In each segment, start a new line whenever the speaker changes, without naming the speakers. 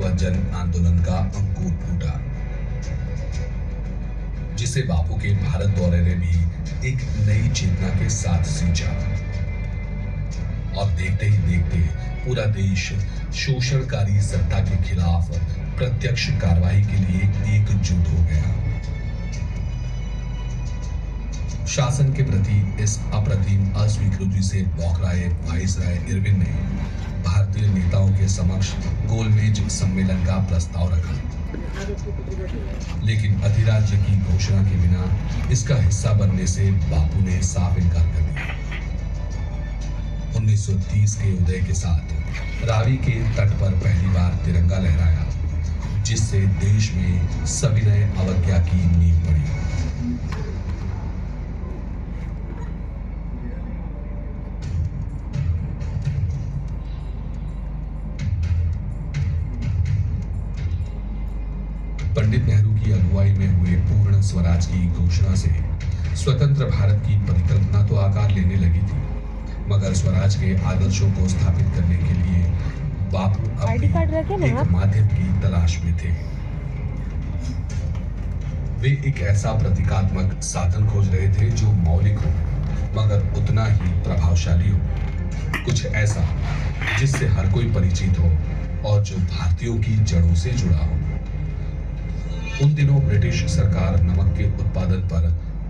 युवा जन आंदोलन का अंकुर फूटा, जिसे बापू के भारत दौरे ने भी एक नई चेतना के साथ सींचा। और देखते ही देखते पूरा देश शोषणकारी सत्ता के खिलाफ प्रत्यक्ष कार्रवाई के लिए एकजुट हो गया। शासन के प्रति इस अप्रतिम अस्वीकृति से बौखलाए वाइसराय इरविन ने भारतीय नेताओं के समक्ष गोलमेज सम्मेलन का प्रस्ताव रखा, लेकिन अधिराज्य की घोषणा के बिना इसका हिस्सा बनने से बापू ने साफ इनकार कर दिया। 1930 के उदय के साथ रावी के तट पर पहली बार तिरंगा लहराया, जिससे देश में सविनय अवज्ञा की नींव पड़ी। पंडित नेहरू की अगुवाई में हुए पूर्ण स्वराज की घोषणा से स्वतंत्र भारत की परिकल्पना तो आकार लेने लगी थी, मगर स्वराज के आदर्शों को स्थापित करने के लिए बापू अब भी एक माध्यम की तलाश में थे। वे एक ऐसा प्रतीकात्मक साधन खोज रहे थे जो मौलिक हो मगर उतना ही प्रभावशाली हो, कुछ ऐसा जिससे हर कोई परिचित हो और जो भारतीयों की जड़ों से जुड़ा हो। उन दिनों ब्रिटिश सरकार नमक के उत्पादन पर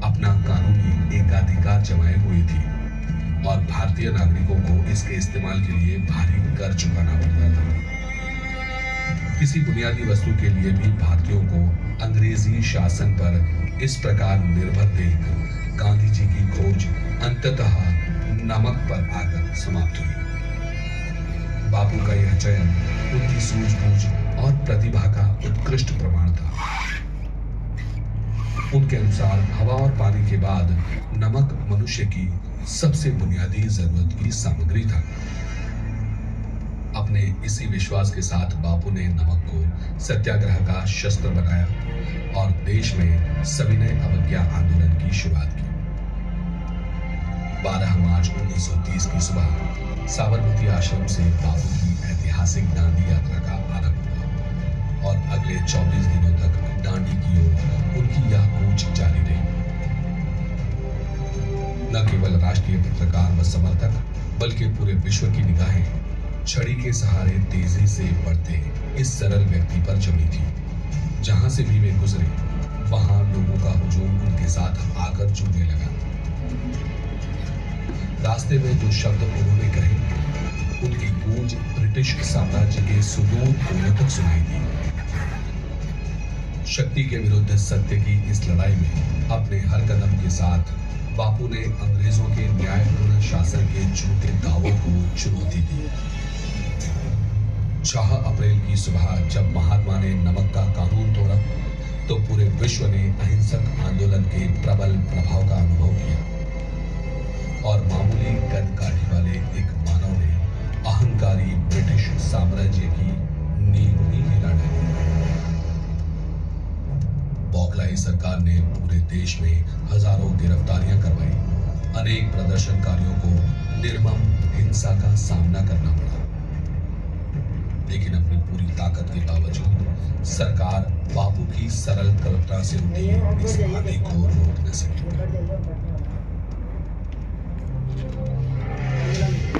अपना कानूनी एकाधिकार जमाए हुई थी और भारतीय नागरिकों को इसके इस्तेमाल के लिए भारी कर चुकाना पड़ता था। किसी बुनियादी वस्तु के लिए भी भारतीयों को अंग्रेजी शासन पर इस प्रकार निर्भर देख गांधी जी की खोज अंततः नमक पर आकर समाप्त हुई। बापू का यह चयन उनकी सूझबूझ और प्रतिभा का उत्कृष्ट प्रमाण था। उनके अनुसार हवा और पानी के बाद नमक मनुष्य की सबसे बुनियादी जरूरत की सामग्री था। अपने इसी विश्वास के साथ बापू ने नमक को सत्याग्रह का शस्त्र बनाया और देश में सविनय अवज्ञा आंदोलन की शुरुआत की। 12 मार्च 1930 की सुबह साबरमती आश्रम से बापू की ऐतिहासिक दांडी यात्रा का आरंभ हुआ और अगले 24 दिनों तक दांडी की ओर उनकी यह कूच जारी रही। न केवल राष्ट्रीय पत्रकार व समर्थक बल्कि पूरे विश्व की निगाहें छड़ी के सहारे तेजी से बढ़ते इस सरल व्यक्ति पर जमी थी। जहां से भी वे गुजरे वहां लोगों का हुजूम उनके साथ आकर जुड़ने लगा। रास्ते में जो शब्द उन्होंने कहे उनकी गूंज ब्रिटिश साम्राज्य के सुदूर कोनों तक सुनाई दी। शक्ति के विरुद्ध सत्य की इस लड़ाई में अपने हर कदम के साथ बापू ने अंग्रेजों के न्यायपूर्ण शासन के झूठे दावों को चुनौती दी। 6 अप्रैल की सुबह जब महात्मा ने नमक का कानून तोड़ा तो पूरे विश्व ने अहिंसक आंदोलन के प्रबल प्रभाव का अनुभव किया और मामूली कद काठी वाले एक मानव ने अहंकारी ब्रिटिश साम्राज्य की नींव ही हिला डाली। बौखलाई सरकार ने पूरे देश में हजारों गिरफ्तारियां करवाई। अनेक प्रदर्शनकारियों को निर्मम हिंसा का सामना करना पड़ा, लेकिन अपनी पूरी ताकत के बावजूद सरकार बापू की सरल कल्पना से उठी इस आंधी को रोक न सकी।